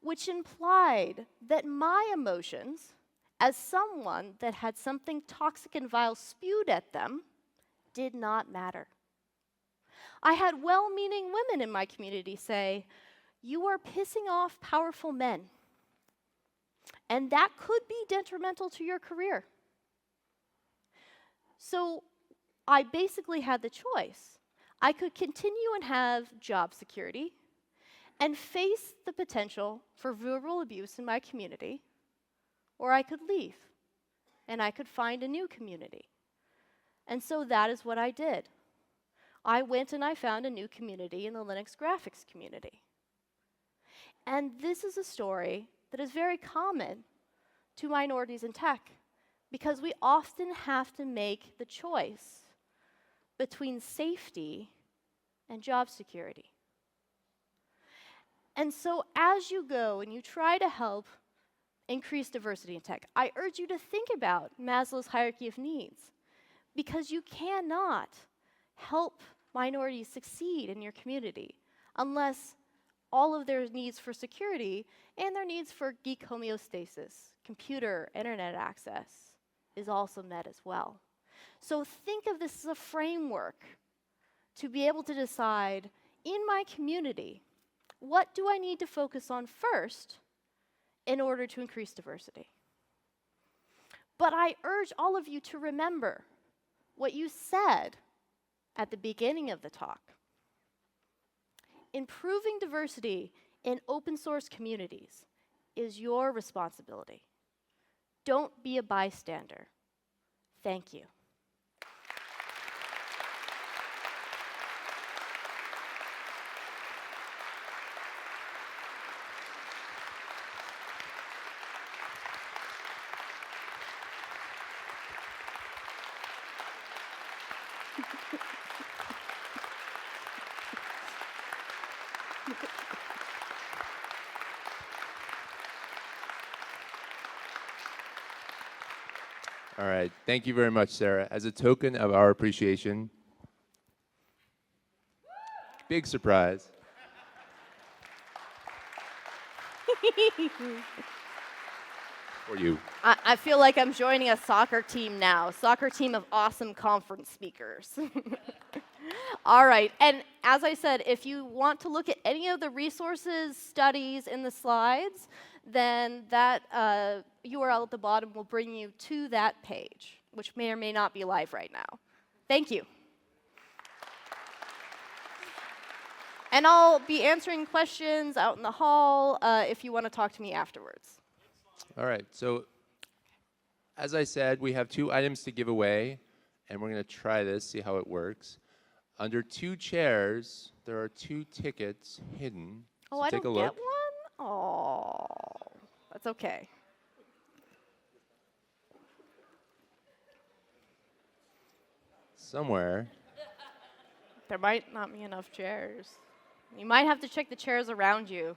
Which implied that my emotions, as someone that had something toxic and vile spewed at them, did not matter. I had well-meaning women in my community say, you are pissing off powerful men, and that could be detrimental to your career. So I basically had the choice. I could continue and have job security and face the potential for verbal abuse in my community, or I could leave and I could find a new community. And so that is what I did. I went and I found a new community in the Linux graphics community. And this is a story that is very common to minorities in tech because we often have to make the choice between safety and job security. And so as you go and you try to help increase diversity in tech, I urge you to think about Maslow's hierarchy of needs because you cannot help minorities succeed in your community unless all of their needs for security and their needs for geek homeostasis, computer, internet access is also met as well. So think of this as a framework to be able to decide, in my community, what do I need to focus on first in order to increase diversity? But I urge all of you to remember what you said at the beginning of the talk. Improving diversity in open source communities is your responsibility. Don't be a bystander. Thank you. All right. Thank you very much, Sarah. As a token of our appreciation, big surprise. For you. I feel like I'm joining a soccer team now, soccer team of awesome conference speakers. All right, and as I said, if you want to look at any of the resources, studies in the slides, then that URL at the bottom will bring you to that page, which may or may not be live right now. Thank you. And I'll be answering questions out in the hall if you want to talk to me afterwards. All right. So, as I said, we have 2 items to give away, and we're going to try this, see how it works. Under 2 chairs, there are 2 tickets hidden. Oh, so I take don't a look. get one? Oh, that's okay. Somewhere. There might not be enough chairs. You might have to check the chairs around you.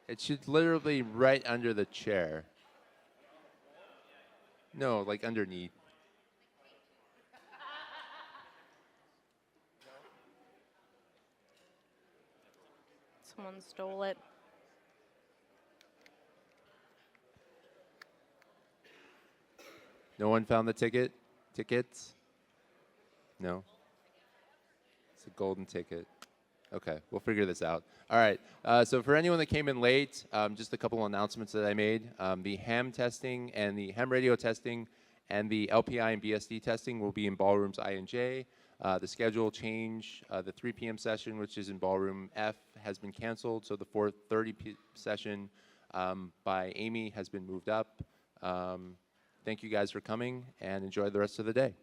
It should literally be right under the chair. No, like underneath. Someone stole it. No one found the tickets? No? It's a golden ticket. Okay, we'll figure this out. All right, so for anyone that came in late, just a couple announcements that I made. The ham testing and the ham radio testing and the LPI and BSD testing will be in Ballrooms I and J. The schedule change, the 3 p.m. session, which is in Ballroom F, has been canceled, so the 4:30 session by Amy has been moved up. Thank you guys for coming, and enjoy the rest of the day.